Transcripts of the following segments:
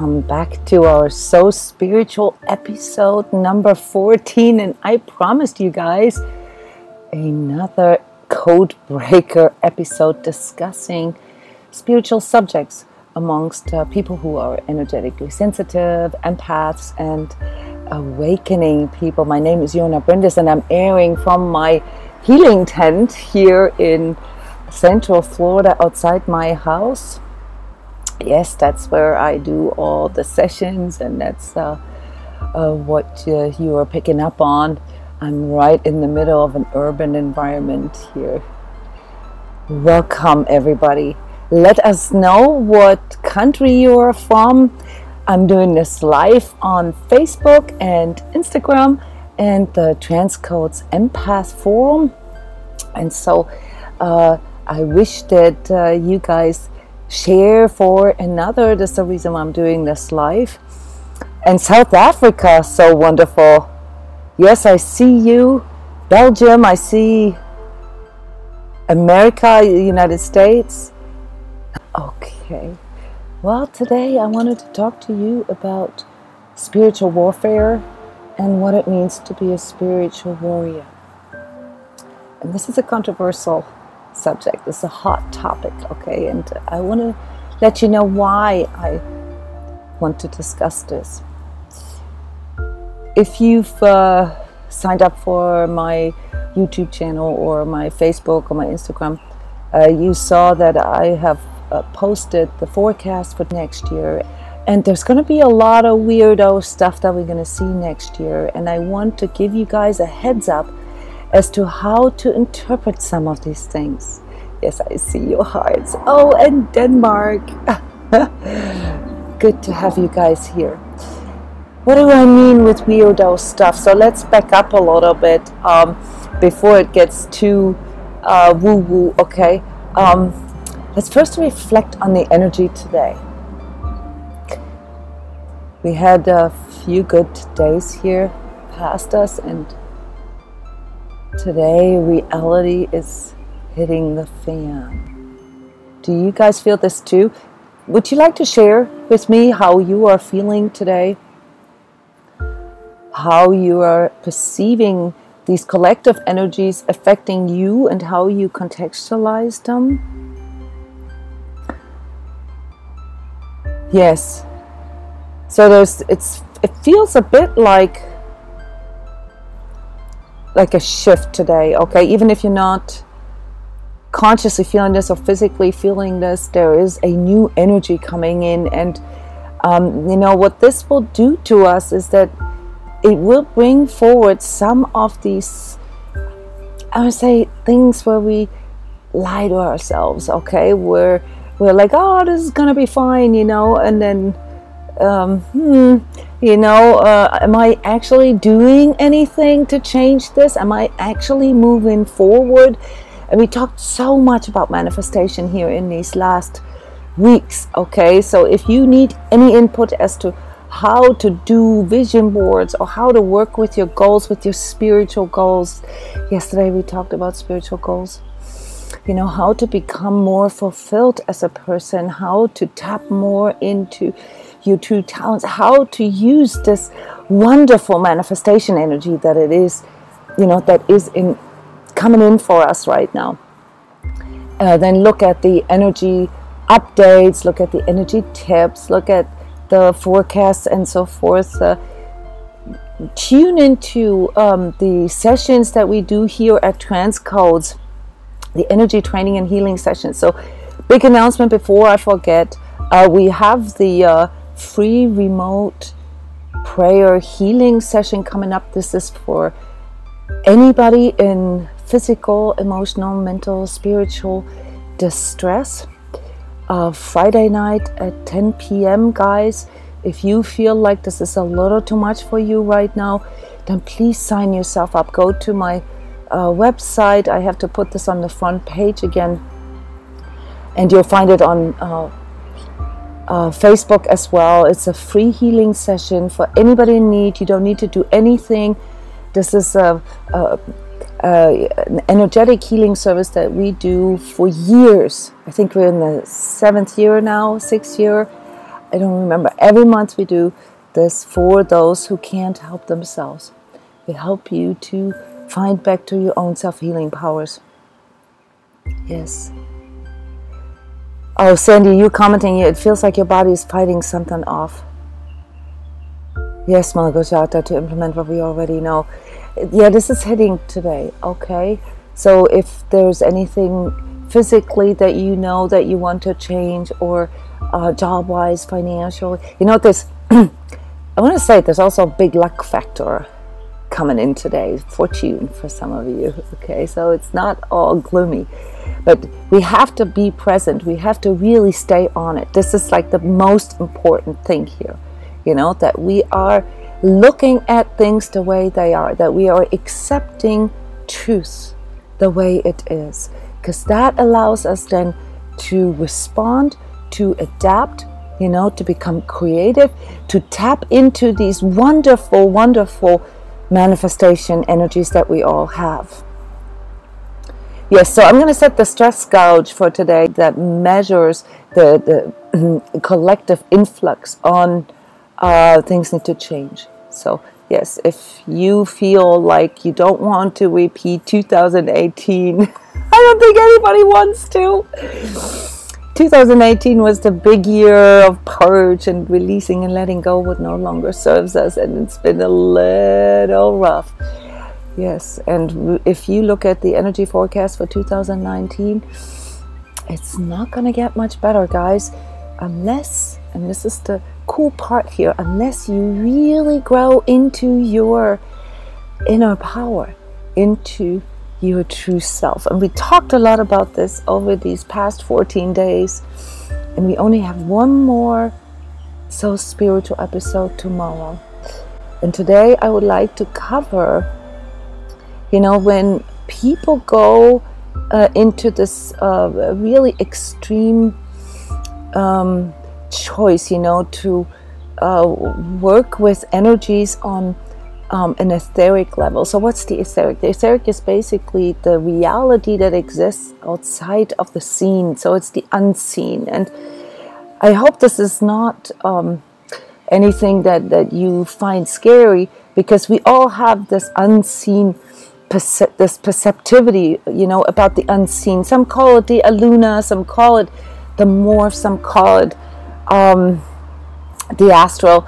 welcome back to our So Spiritual episode number 14. And I promised you guys another code breaker episode discussing spiritual subjects amongst people who are energetically sensitive, empaths, and awakening people. My name is Bryndis, and I'm airing from my healing tent here in Central Florida outside my house. Yes, that's where I do all the sessions, and that's what you are picking up on. I'm right in the middle of an urban environment here. Welcome, everybody. Let us know what country you are from. I'm doing this live on Facebook and Instagram and the transCODES Empath Forum. And so I wish that you guys share for another. That's the reason why I'm doing this live. And South Africa, so wonderful. Yes, I see you. Belgium, I see America, United States. Okay. Well, today I wanted to talk to you about spiritual warfare and what it means to be a spiritual warrior. And this is a controversial subject. It's a hot topic, okay? And I want to let you know why I want to discuss this. If you've signed up for my YouTube channel or my Facebook or my Instagram, you saw that I have posted the forecast for next year. And there's going to be a lot of weirdo stuff that we're going to see next year. And I want to give you guys a heads up as to how to interpret some of these things. Yes, I see your hearts. Oh, and Denmark. Good to have you guys here. What do I mean with weirdo stuff? So let's back up a little bit before it gets too woo-woo, okay? Let's first reflect on the energy today. We had a few good days here past us, and today reality is hitting the fan. Do you guys feel this too? Would you like to share with me how you are feeling today? How you are perceiving these collective energies affecting you and how you contextualize them? Yes. So it feels a bit like a shift today, okay? Even if you're not consciously feeling this or physically feeling this, there is a new energy coming in. And you know what this will do to us is that it will bring forward some of these, I would say, things where we lie to ourselves, okay? Where we're like, oh, this is gonna be fine, you know, and then you know, am I actually doing anything to change this? Am I actually moving forward? And we talked so much about manifestation here in these last weeks, okay? So if you need any input as to how to do vision boards or how to work with your goals, with your spiritual goals. Yesterday we talked about spiritual goals. You know, how to become more fulfilled as a person, how to tap more into your true talents, how to use this wonderful manifestation energy that it is, you know, that is coming in for us right now. Then look at the energy updates, look at the energy tips, look at the forecasts and so forth. Tune into the sessions that we do here at transCODES, the energy training and healing sessions. So big announcement before I forget, we have the free remote prayer healing session coming up. This is for anybody in physical, emotional, mental, spiritual distress. Friday night at 10 p.m. guys. If you feel like this is a little too much for you right now, then please sign yourself up. Go to my website. I have to put this on the front page again, and you'll find it on Facebook as well. It's a free healing session for anybody in need. You don't need to do anything. This is an energetic healing service that we do for years. I think we're in the 7th year now, 6th year. I don't remember. Every month we do this for those who can't help themselves. We help you to find back to your own self-healing powers. Yes. Oh, Sandy, you commenting, it feels like your body is fighting something off. Yes, Malgoshata, to implement what we already know. Yeah, this is hitting today, okay? So if there's anything physically that you know that you want to change, or job-wise, financially, you know, there's, I want to say there's also a big luck factor coming in today, fortune for some of you, okay? So it's not all gloomy, but we have to be present. We have to really stay on it. This is like the most important thing here, you know, that we are looking at things the way they are, that we are accepting truth the way it is, because that allows us then to respond, to adapt, you know, to become creative, to tap into these wonderful, wonderful manifestation energies that we all have. Yes, so I'm going to set the stress gauge for today that measures the collective influx on things need to change. So yes, if you feel like you don't want to repeat 2018, I don't think anybody wants to. 2018 was the big year of purge and releasing and letting go what no longer serves us, and it's been a little rough. Yes, and if you look at the energy forecast for 2019, it's not going to get much better, guys, unless, and this is the cool part here, unless you really grow into your inner power, into your true self. And we talked a lot about this over these past 14 days, and we only have one more So Spiritual episode tomorrow. And today I would like to cover, you know, when people go into this really extreme choice, you know, to work with energies on an etheric level. So what's the etheric? The etheric is basically the reality that exists outside of the seen. So it's the unseen. And I hope this is not anything that you find scary, because we all have this unseen, this perceptivity, you know, about the unseen. Some call it the Aluna, some call it the morph, some call it the astral,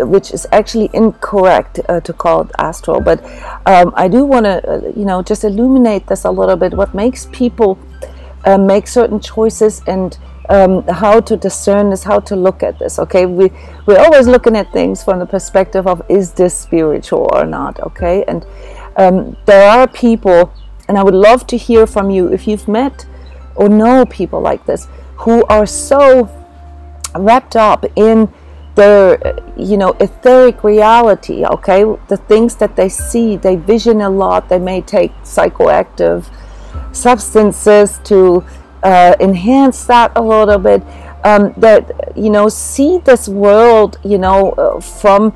which is actually incorrect to call it astral. But I do want to, you know, just illuminate this a little bit. What makes people make certain choices, and how to discern this, how to look at this. Okay, we're always looking at things from the perspective of, is this spiritual or not? Okay, and there are people, and I would love to hear from you if you've met or know people like this who are so wrapped up in their, you know, etheric reality. Okay, the things that they see, they vision a lot. They may take psychoactive substances to enhance that a little bit, that, you know, see this world, you know, from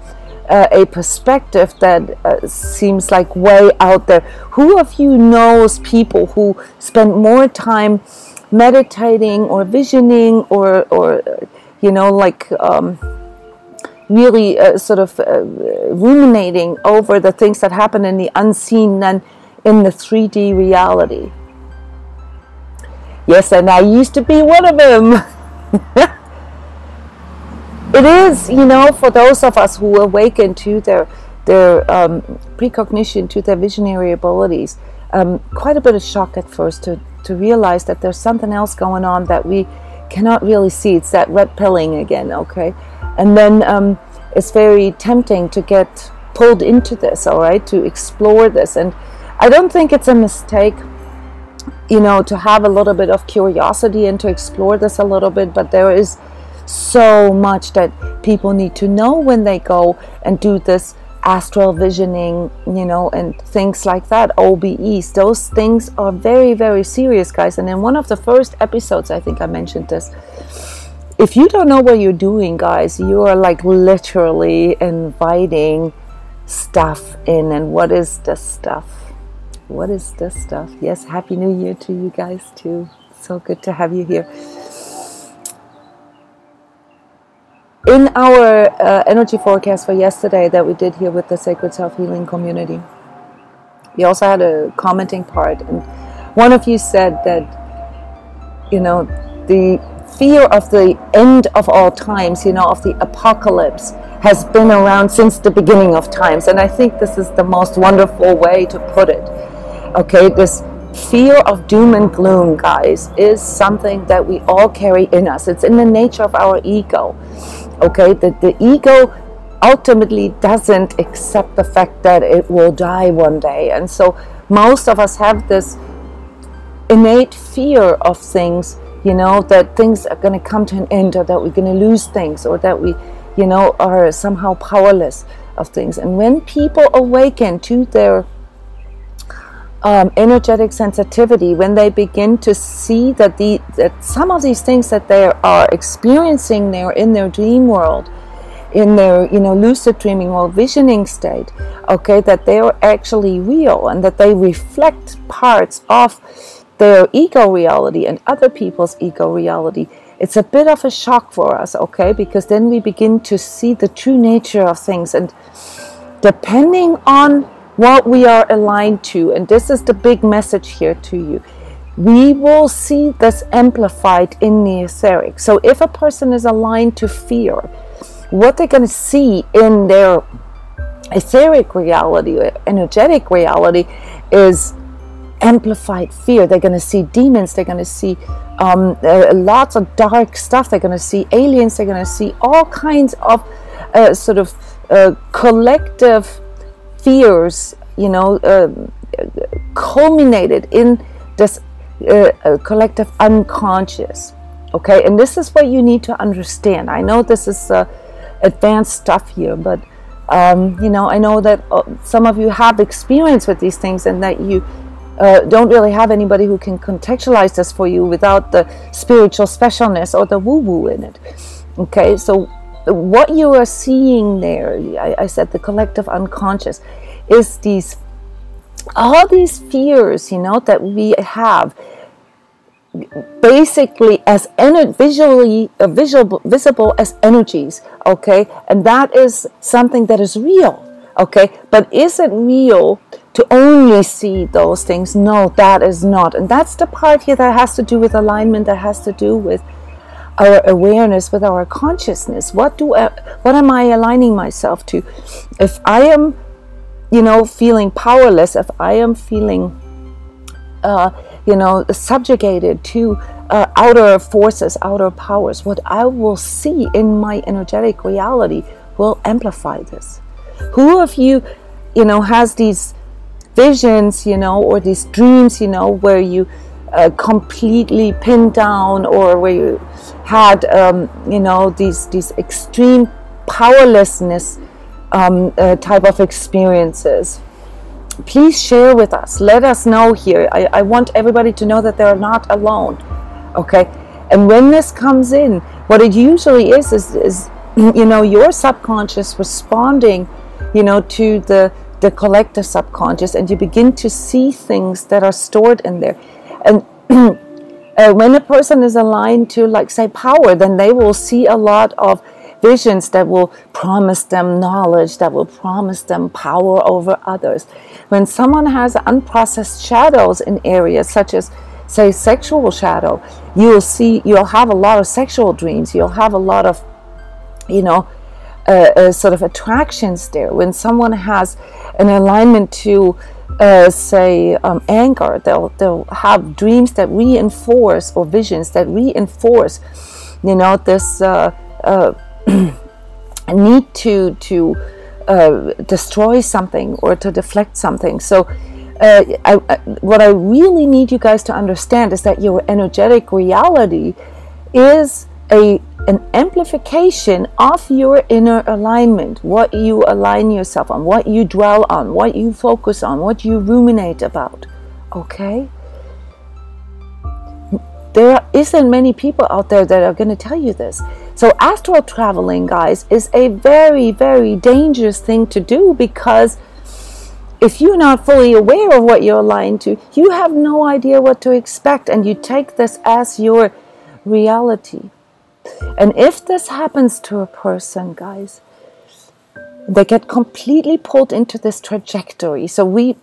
a perspective that seems like way out there. Who of you knows people who spend more time meditating or visioning or you know, like really sort of ruminating over the things that happen in the unseen than in the 3D reality? Yes, and I used to be one of them. It is, you know, for those of us who awaken to their precognition, to their visionary abilities, quite a bit of shock at first to realize that there's something else going on that we cannot really see. It's that red pilling again, okay? And then it's very tempting to get pulled into this, all right, to explore this. And I don't think it's a mistake, you know, to have a little bit of curiosity and to explore this a little bit, but there is so much that people need to know when they go and do this astral visioning, you know, and things like that, OBEs. Those things are very, very serious, guys. And in one of the first episodes, I think I mentioned this. If you don't know what you're doing, guys, you are like literally inviting stuff in. And what is this stuff? What is this stuff? Yes, Happy New Year to you guys too. So good to have you here. in our energy forecast for yesterday that we did here with the Sacred Self-Healing community, we also had a commenting part, and one of you said that, you know, the fear of the end of all times, you know, of the apocalypse, has been around since the beginning of times. And I think this is the most wonderful way to put it. Okay, this fear of doom and gloom, guys, is something that we all carry in us. It's in the nature of our ego. Okay, the ego ultimately doesn't accept the fact that it will die one day. And so most of us have this innate fear of things, you know, that things are going to come to an end, or that we're going to lose things, or that we, you know, are somehow powerless of things. And when people awaken to their energetic sensitivity, when they begin to see that that some of these things that they are experiencing there in their dream world, in their, you know, lucid dreaming or visioning state, okay, that they are actually real, and that they reflect parts of their ego reality and other people's ego reality, it's a bit of a shock for us, okay, because then we begin to see the true nature of things. And depending on what we are aligned to, and this is the big message here to you, we will see this amplified in the etheric. So if a person is aligned to fear, what they're going to see in their etheric reality, or energetic reality, is amplified fear. They're going to see demons, they're going to see lots of dark stuff, they're going to see aliens, they're going to see all kinds of sort of collective fears, you know, culminated in this collective unconscious. Okay, and this is what you need to understand. I know this is advanced stuff here, but you know, I know that some of you have experience with these things, and that you don't really have anybody who can contextualize this for you without the spiritual specialness or the woo-woo in it. Okay, so what you are seeing there, I said the collective unconscious, is all these fears, you know, that we have, basically as visible as energies. Okay, and that is something that is real. Okay, but is it real to only see those things? No, that is not. And that's the part here that has to do with alignment, that has to do with our awareness, with our consciousness. What am I aligning myself to? If I am, you know, feeling powerless, if I am feeling you know, subjugated to outer forces, outer powers, what I will see in my energetic reality will amplify this. Who of you, you know, has these visions, you know, or these dreams, you know, where you completely pinned down, or where you had, you know, these extreme powerlessness type of experiences? Please share with us. Let us know here. I want everybody to know that they're not alone. Okay? And when this comes in, what it usually is you know, your subconscious responding, you know, to the collective subconscious, and you begin to see things that are stored in there. And when a person is aligned to, like, say, power, then they will see a lot of visions that will promise them knowledge, that will promise them power over others. When someone has unprocessed shadows in areas such as, say, sexual shadow, you'll have a lot of sexual dreams. You'll have a lot of, you know, sort of attractions there. When someone has an alignment to, say, anger, they'll have dreams that reinforce, or visions that reinforce, you know, this need to destroy something or to deflect something. So what I really need you guys to understand is that your energetic reality is an amplification of your inner alignment, what you align yourself on, what you dwell on, what you focus on, what you ruminate about. Okay? There isn't many people out there that are going to tell you this. So astral traveling, guys, is a very, very dangerous thing to do, because if you're not fully aware of what you're aligned to, you have no idea what to expect, and you take this as your reality. And if this happens to a person, guys, they get completely pulled into this trajectory. So we,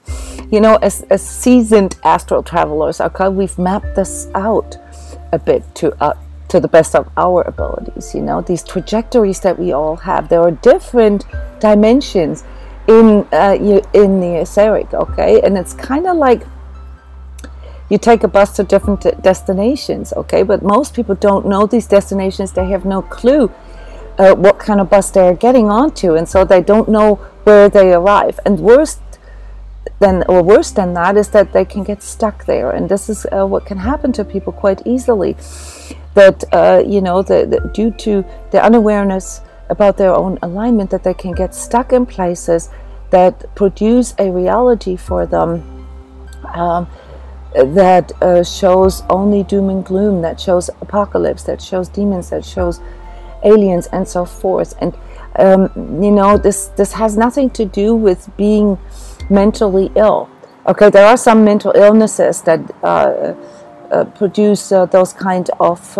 as seasoned astral travelers, okay, we've mapped this out a bit to the best of our abilities. These trajectories that we all have. There are different dimensions in the etheric, okay, and it's kind of like you take a bus to different destinations, okay, but most people don't know these destinations. They have no clue what kind of bus they're getting onto, and so they don't know where they arrive. And worse than that is that they can get stuck there, and this is what can happen to people quite easily. That due to their unawareness about their own alignment, that they can get stuck in places that produce a reality for them that shows only doom and gloom, that shows apocalypse, that shows demons, that shows aliens, and so forth. And this has nothing to do with being mentally ill. Okay, there are some mental illnesses that produce those kind of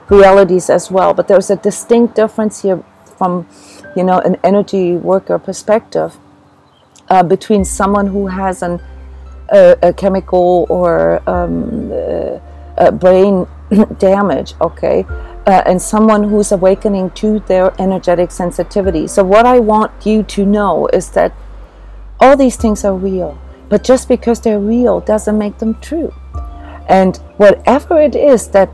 realities as well, but there's a distinct difference here from an energy worker perspective between someone who has a chemical or brain damage, okay, and someone who's awakening to their energetic sensitivity. So what I want you to know is that all these things are real, but just because they're real doesn't make them true. And whatever it is that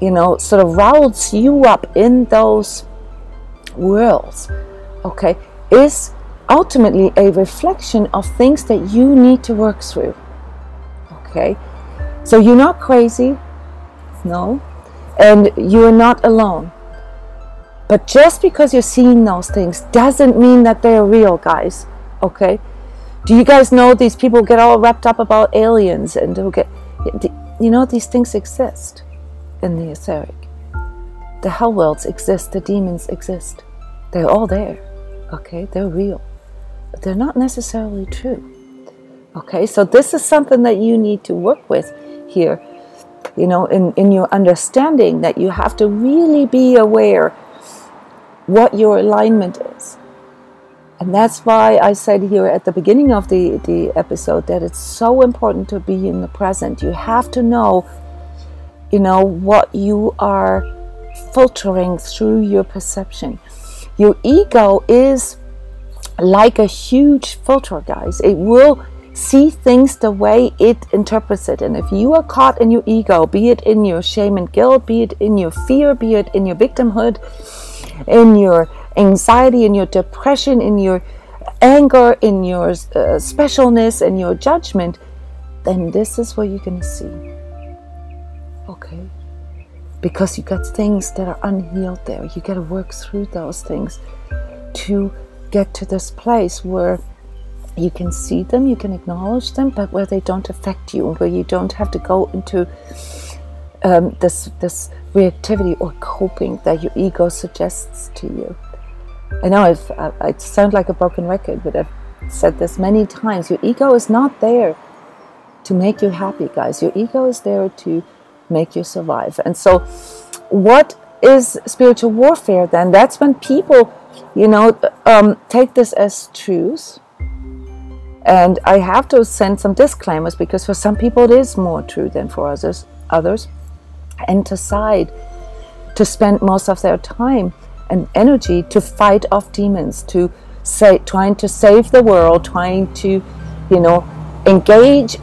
sort of routs you up in those worlds, okay, is ultimately a reflection of things that you need to work through. Okay, so you're not crazy, no, and you're not alone. But just because you're seeing those things doesn't mean that they're real, guys. Okay, do you guys know these people get all wrapped up about aliens and these things exist in the etheric. The hell worlds exist, the demons exist. They're all there. Okay, they're real, but they're not necessarily true. Okay, so this is something that you need to work with here, in your understanding that you have to really be aware what your alignment is. And that's why I said here at the beginning of the episode that it's so important to be in the present. You have to know, what you are filtering through your perception. Your ego is like a huge filter, guys. It will see things the way it interprets it. And if you are caught in your ego, be it in your shame and guilt, be it in your fear, be it in your victimhood, in your anxiety, in your depression, in your anger, in your specialness, and your judgment, then this is what you're going to see. Okay? Because you got things that are unhealed there. You got to work through those things to get to this place where you can see them, you can acknowledge them, but where they don't affect you, where you don't have to go into this reactivity or coping that your ego suggests to you. I know I sound like a broken record, but I've said this many times. Your ego is not there to make you happy, guys. Your ego is there to make you survive. And so what is spiritual warfare then? That's when people, take this as truth. And I have to send some disclaimers, because for some people it is more true than for others, and decide to spend most of their time and energy to fight off demons, trying to save the world, trying to,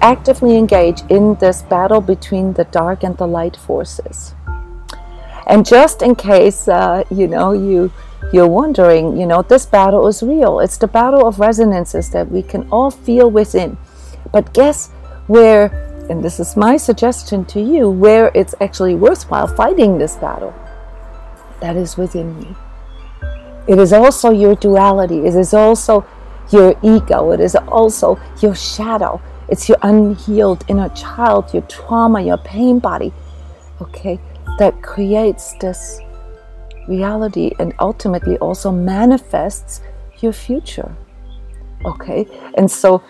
actively engage in this battle between the dark and the light forces. And just in case, you're wondering, this battle is real. It's the battle of resonances that we can all feel within. But guess where, and this is my suggestion to you, where it's actually worthwhile fighting this battle? That is within you. It is also your duality. It is also your ego. It is also your shadow. It's your unhealed inner child, your trauma, your pain body, okay, that creates this reality and ultimately also manifests your future. Okay, and so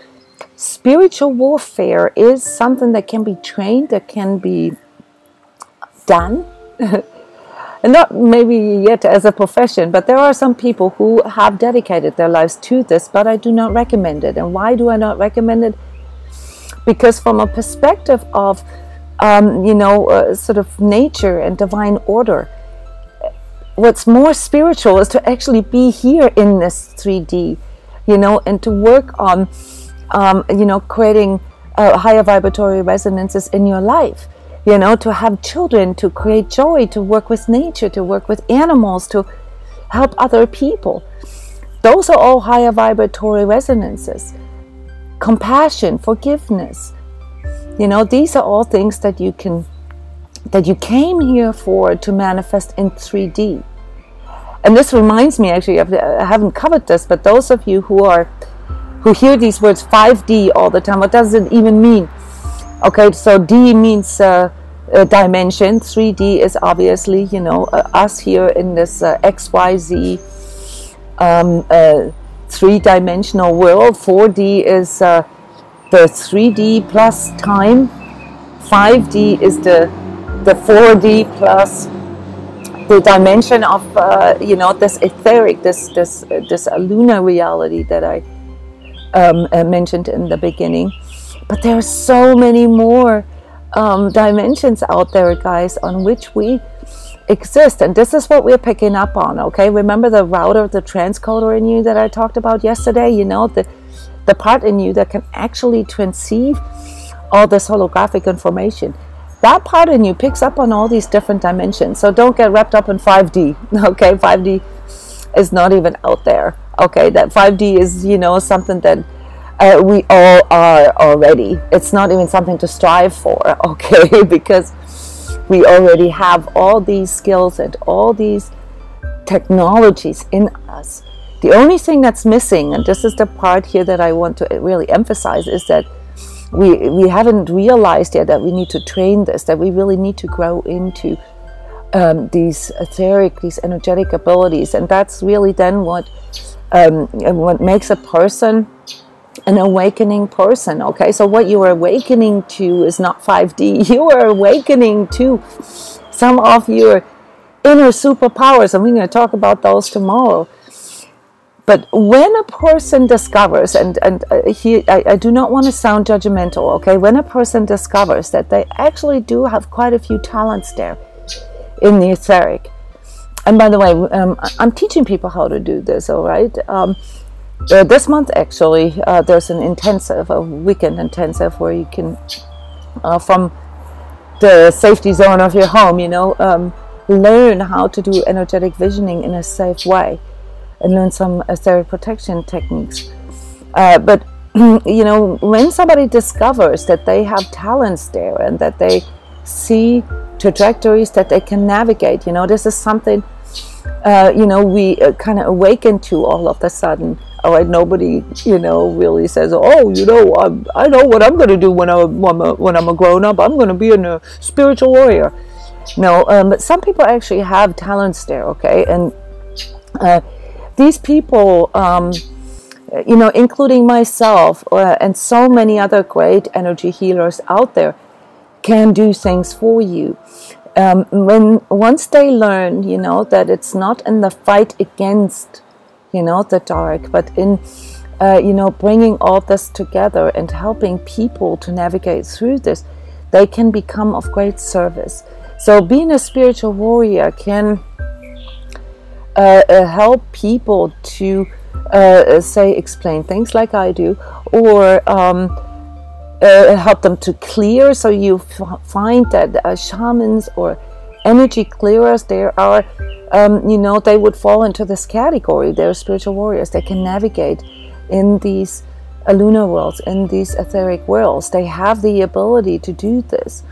spiritual warfare is something that can be trained, that can be done. and not maybe yet as a profession, but there are some people who have dedicated their lives to this, but I do not recommend it. And why do I not recommend it? Because from a perspective of, sort of nature and divine order, what's more spiritual is to actually be here in this 3D, and to work on, creating higher vibratory resonances in your life, to have children, to create joy, to work with nature, to work with animals, to help other people. Those are all higher vibratory resonances. Compassion, forgiveness, these are all things that you came here for, to manifest in 3D. And this reminds me, actually, I haven't covered this, but those of you who hear these words 5D all the time, what does it even mean? Okay, so D means dimension. 3D is obviously, us here in this XYZ three-dimensional world. 4D is the 3D plus time. 5D is the 4D plus the dimension of this etheric, this lunar reality that I mentioned in the beginning. But there are so many more dimensions out there, guys, on which we exist, and this is what we're picking up on. Okay, remember the router, the transcoder in you that I talked about yesterday? The part in you that can actually transceive all this holographic information. That part in you picks up on all these different dimensions. So don't get wrapped up in 5D. Okay, 5D is not even out there. Okay, that 5D is, something that we all are already. It's not even something to strive for, okay, because we already have all these skills and all these technologies in us. The only thing that's missing, and this is the part here that I want to really emphasize, is that we haven't realized yet that we need to train this, that we really need to grow into these etheric, these energetic abilities. And that's really then what makes a person an awakening person. Okay, so what you are awakening to is not 5D. You are awakening to some of your inner superpowers, and we're going to talk about those tomorrow. But when a person discovers, and here I do not want to sound judgmental, okay, when a person discovers that they actually do have quite a few talents there in the etheric, and by the way, I'm teaching people how to do this, all right? This month, actually, there's an intensive, a weekend intensive, where you can, from the safety zone of your home, learn how to do energetic visioning in a safe way, and learn some etheric protection techniques. But, when somebody discovers that they have talents there and that they see trajectories that they can navigate, this is something, we kind of awaken to all of a sudden. All right, nobody, really says, oh, I know what I'm going to do when I'm a grown up. I'm going to be a spiritual warrior. No, but some people actually have talents there, okay? And these people, including myself and so many other great energy healers out there, can do things for you. Once they learn, that it's not in the fight against, the dark, but in, bringing all this together and helping people to navigate through this, they can become of great service. So being a spiritual warrior can help people to, explain things like I do, or help them to clear. So you find that shamans or energy clearers, there are, they would fall into this category. They're spiritual warriors. They can navigate in these lunar worlds, in these etheric worlds. They have the ability to do this,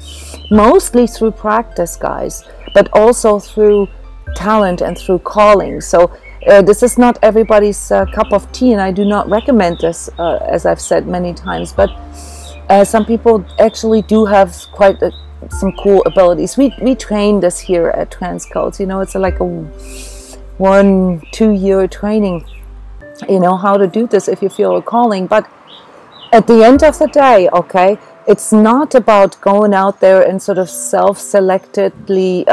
mostly through practice, guys, but also through talent and through calling. So this is not everybody's cup of tea, and I do not recommend this, as I've said many times, but some people actually do have quite some cool abilities. We train this here at transCODES. It's like a 1-2 year training, how to do this if you feel a calling. But at the end of the day, okay, it's not about going out there and sort of self-selectedly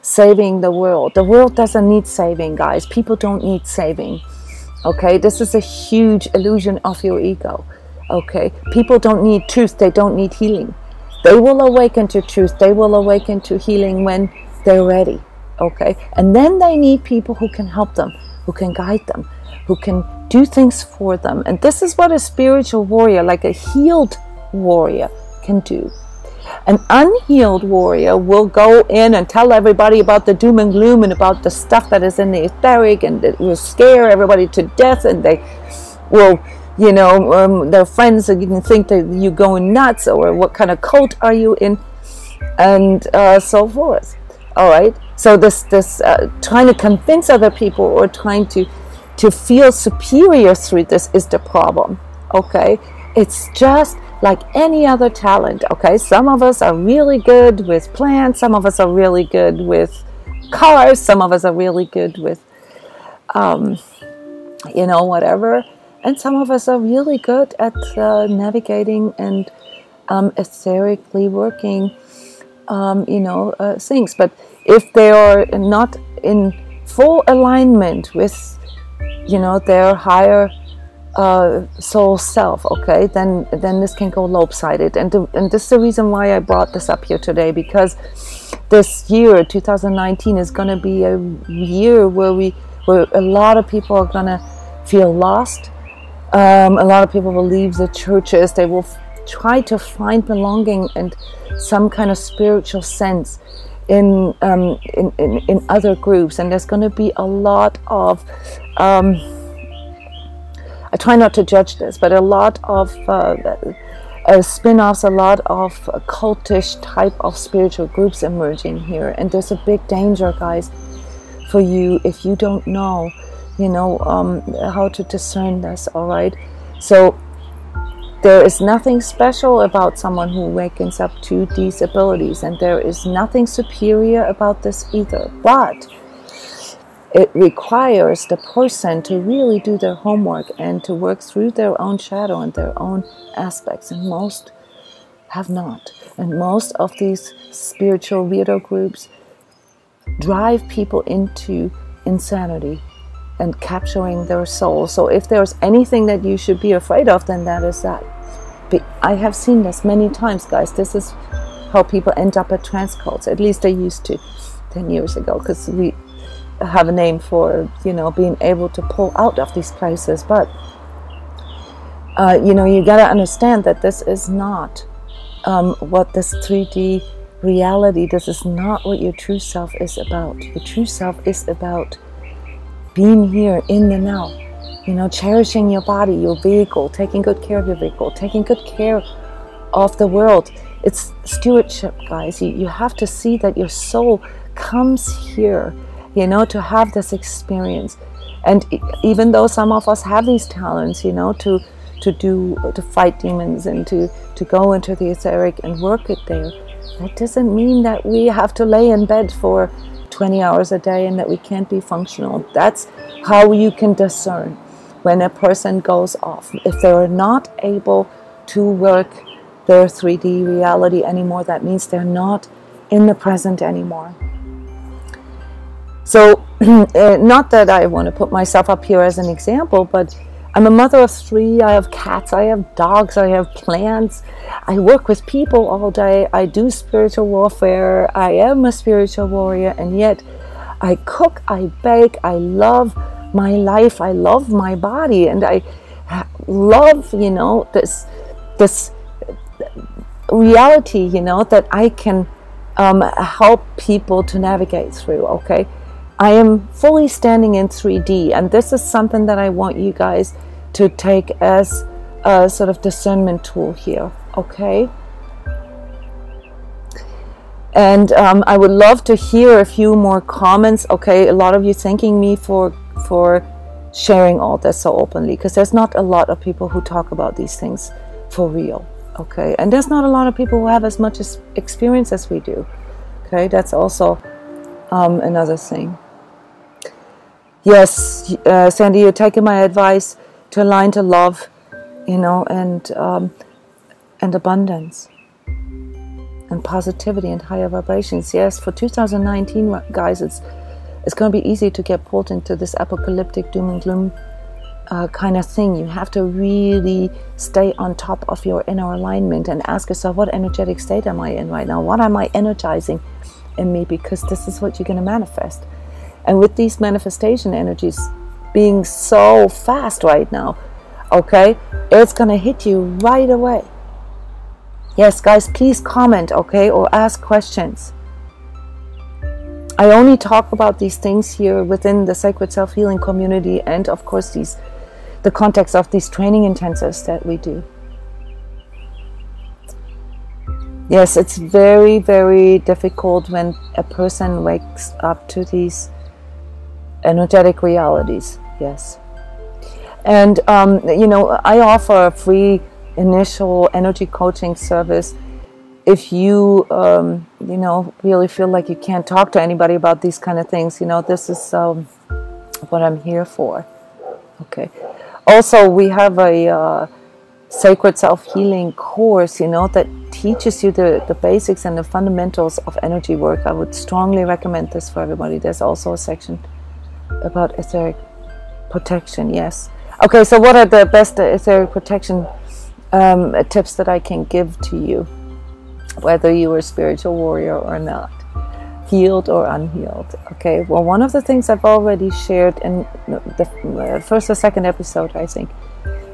saving the world. The world doesn't need saving, guys. People don't need saving. Okay, this is a huge illusion of your ego. Okay, people don't need truth. They don't need healing. They will awaken to truth. They will awaken to healing when they're ready. Okay, and then they need people who can help them, who can guide them, who can do things for them. And this is what a spiritual warrior, like a healed warrior, can do. An unhealed warrior will go in and tell everybody about the doom and gloom and about the stuff that is in the etheric, and it will scare everybody to death, and they will, you know, their friends can think that you're going nuts, or what kind of cult are you in, and so forth. All right, so this trying to convince other people or trying to feel superior through this is the problem. Okay, it's just like any other talent. Okay, some of us are really good with plants, some of us are really good with cars, some of us are really good with you know, whatever, and some of us are really good at navigating and etherically working you know, things. But if they are not in full alignment with, you know, their higher soul self, okay, then this can go lopsided. And this is the reason why I brought this up here today, because this year 2019 is going to be a year where a lot of people are going to feel lost. A lot of people will leave the churches. They will try to find belonging and some kind of spiritual sense in other groups, and there's going to be a lot of I try not to judge this, but a lot of spin-offs, a lot of cultish type of spiritual groups emerging here. And there's a big danger, guys, for you if you don't know, you know, how to discern this, all right? So there is nothing special about someone who wakens up to these abilities, and there is nothing superior about this either. But it requires the person to really do their homework and to work through their own shadow and their own aspects, and most have not. And most of these spiritual weirdo groups drive people into insanity and capturing their soul. So if there's anything that you should be afraid of, then that is that. But I have seen this many times, guys. This is how people end up at transCODES. At least they used to 10 years ago, because we have a name for, you know, being able to pull out of these places. But you know, you got to understand that this is not what this 3D reality, this is not what your true self is about. Your true self is about being here in the now, you know, cherishing your body, your vehicle, taking good care of your vehicle, taking good care of the world. It's stewardship, guys. You have to see that your soul comes here, you know, to have this experience. And even though some of us have these talents, you know, to fight demons and to go into the etheric and work it there, that doesn't mean that we have to lay in bed for 20 hours a day and that we can't be functional. That's how you can discern when a person goes off. If they're not able to work their 3D reality anymore, that means they're not in the present anymore. So, not that I want to put myself up here as an example, but I'm a mother of 3. I have cats, I have dogs, I have plants. I work with people all day. I do spiritual warfare. I am a spiritual warrior, and yet I cook, I bake, I love my life, I love my body, and I love, you know, this reality, you know, that I can help people to navigate through, okay? I am fully standing in 3D, and this is something that I want you guys to take as a sort of discernment tool here, okay? And I would love to hear a few more comments, okay? A lot of you thanking me for sharing all this so openly, because there's not a lot of people who talk about these things for real, okay? And there's not a lot of people who have as much experience as we do, okay? That's also another thing. Yes, Sandy, you're taking my advice to align to love, you know, and abundance. and positivity and higher vibrations. Yes, for 2019, guys, it's going to be easy to get pulled into this apocalyptic doom and gloom kind of thing. You have to really stay on top of your inner alignment and ask yourself, what energetic state am I in right now? What am I energizing in me? Because this is what you're going to manifest. And with these manifestation energies being so fast right now, okay, it's going to hit you right away. Yes, guys, please comment, okay, or ask questions. I only talk about these things here within the Sacred Self-Healing community, and of course the context of these training intensives that we do. Yes, it's very, very difficult when a person wakes up to these energetic realities. Yes. And you know, I offer a free initial energy coaching service if you you know, really feel like you can't talk to anybody about these kind of things. You know, this is what I'm here for. Okay. Also, we have a Sacred Self-Healing course, you know, that teaches you the basics and the fundamentals of energy work. I would strongly recommend this for everybody. There's also a section about etheric protection. Yes. Okay, so what are the best etheric protection tips that I can give to you, whether you are a spiritual warrior or not, healed or unhealed? Okay, well, one of the things I've already shared in the first or second episode, I think,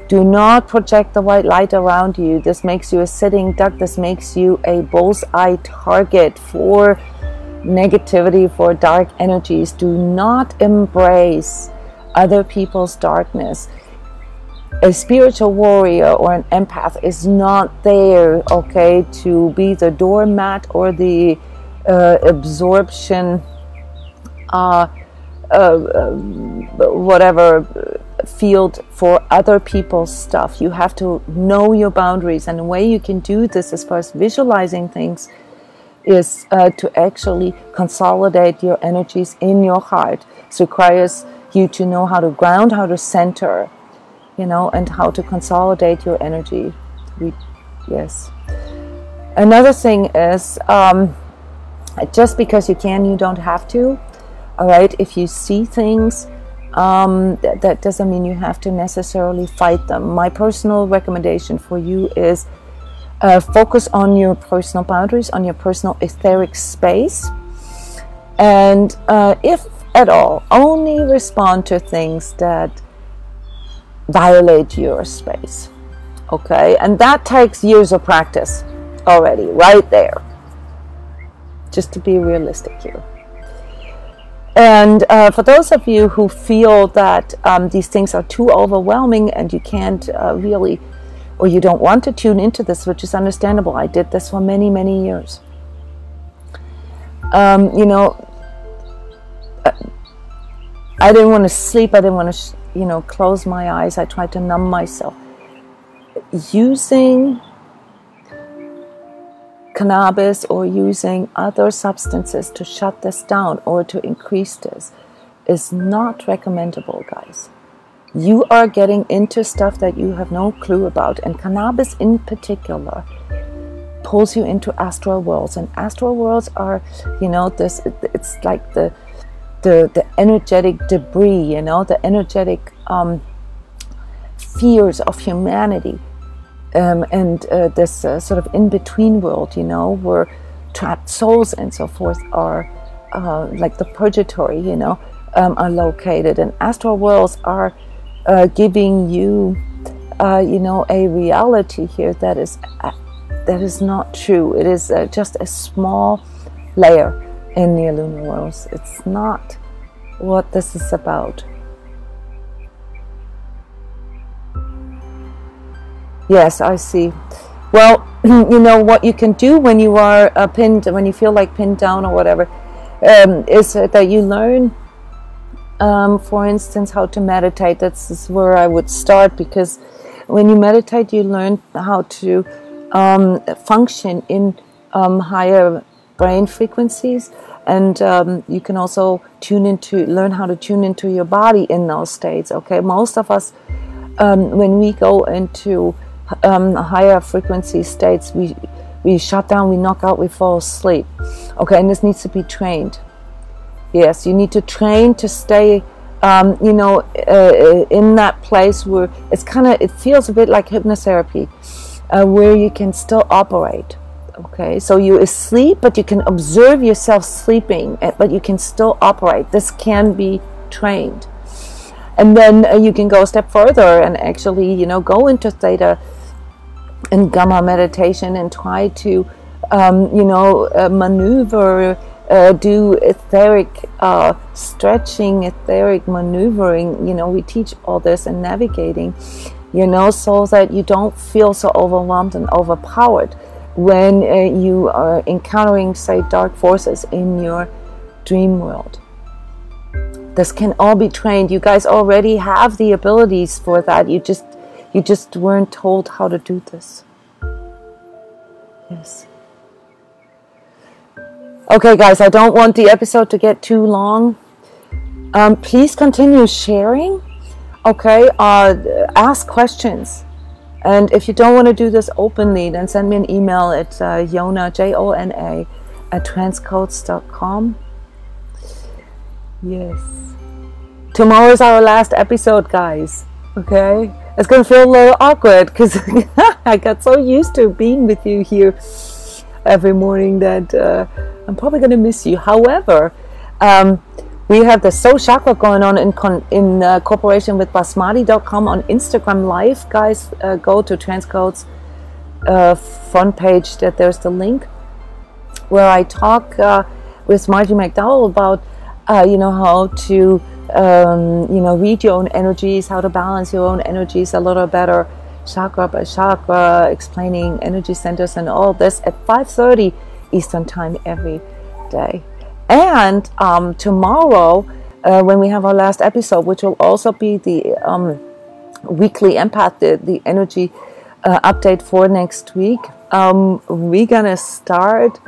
do not project the white light around you. This makes you a sitting duck. This makes you a bullseye target for negativity, for dark energies. Do not embrace other people's darkness. A spiritual warrior or an empath is not there, okay, to be the doormat or the absorption, whatever field for other people's stuff. You have to know your boundaries, and the way you can do this as far as visualizing things is to actually consolidate your energies in your heart. So it requires you to know how to ground, how to center, you know, and how to consolidate your energy. Yes. Another thing is, just because you can, you don't have to. All right. If you see things, that doesn't mean you have to necessarily fight them. My personal recommendation for you is focus on your personal boundaries, on your personal etheric space, and if at all, only respond to things that violate your space. Okay, and that takes years of practice already, right there. Just to be realistic here. And for those of you who feel that these things are too overwhelming and you can't really, or you don't want to tune into this, which is understandable. I did this for many, many years. You know, I didn't want to sleep. I didn't want to, you know, close my eyes. I tried to numb myself. Using cannabis or using other substances to shut this down or to increase this is not recommendable, guys. You are getting into stuff that you have no clue about, and cannabis in particular pulls you into astral worlds, and astral worlds are, you know, this, it's like the energetic debris, you know, the energetic fears of humanity. And this sort of in-between world, you know, where trapped souls and so forth are, like the purgatory, you know, are located. And astral worlds are giving you, you know, a reality here that is not true. It is just a small layer in the lunar worlds. It's not what this is about. Yes, I see. Well, you know what you can do when you are pinned, when you feel like pinned down or whatever, is that you learn, for instance, how to meditate. That's where I would start, because when you meditate, you learn how to function in higher brain frequencies, and you can also learn how to tune into your body in those states. Okay, most of us, when we go into higher frequency states, we we shut down, we knock out, we fall asleep. Okay, and this needs to be trained. Yes, you need to train to stay, you know, in that place where it's it feels a bit like hypnotherapy, where you can still operate. Okay, so you're asleep, but you can observe yourself sleeping, but you can still operate. This can be trained. And then you can go a step further and actually, you know, go into theta and gamma meditation and try to, you know, maneuver, do etheric stretching, etheric maneuvering. You know, we teach all this in navigating, you know, so that you don't feel so overwhelmed and overpowered when you are encountering, say, dark forces in your dream world. This can all be trained. You guys already have the abilities for that. You just weren't told how to do this. Yes. Okay, guys, I don't want the episode to get too long. Please continue sharing. Okay, ask questions. And if you don't want to do this openly, then send me an email at jona, Jona, at transcodes.com. Yes. Tomorrow is our last episode, guys. Okay? It's going to feel a little awkward because I got so used to being with you here every morning that I'm probably going to miss you. However, we have the Soul Chakra going on in cooperation with basmati.com on Instagram Live. Guys, go to transCODES front page. That there's the link where I talk with Margie McDowell about you know, how to you know, read your own energies, how to balance your own energies a little better, chakra by chakra, explaining energy centers and all this at 5:30 Eastern Time every day. And tomorrow, when we have our last episode, which will also be the weekly empath, the energy update for next week, we're gonna start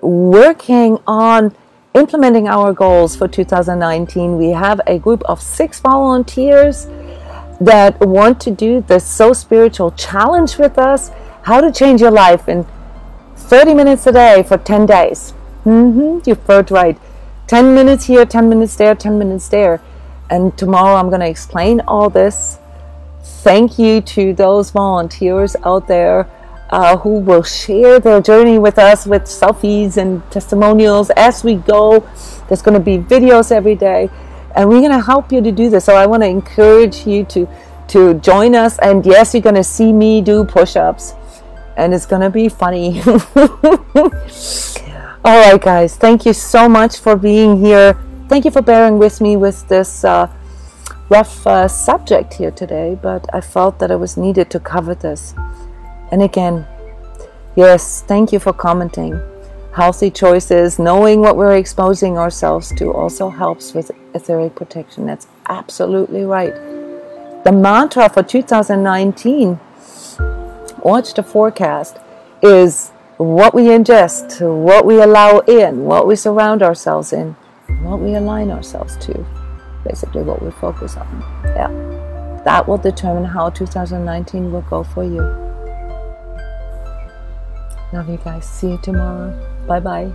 working on implementing our goals for 2019. We have a group of 6 volunteers that want to do the So Spiritual Challenge with us, how to change your life in 30 minutes a day for 10 days. You've heard right. 10 minutes here, 10 minutes there, 10 minutes there. And tomorrow I'm going to explain all this. Thank you to those volunteers out there who will share their journey with us with selfies and testimonials as we go. There's going to be videos every day. And we're going to help you to do this. So I want to encourage you to join us. And yes, you're going to see me do push-ups. And it's going to be funny. All right, guys. Thank you so much for being here. Thank you for bearing with me with this rough subject here today. But I felt that it was needed to cover this. And again, yes, thank you for commenting. Healthy choices, knowing what we're exposing ourselves to also helps with etheric protection. That's absolutely right. The mantra for 2019, watch the forecast, is what we ingest, what we allow in, what we surround ourselves in, what we align ourselves to. Basically what we focus on. Yeah. That will determine how 2019 will go for you. Love you guys. See you tomorrow. Bye-bye.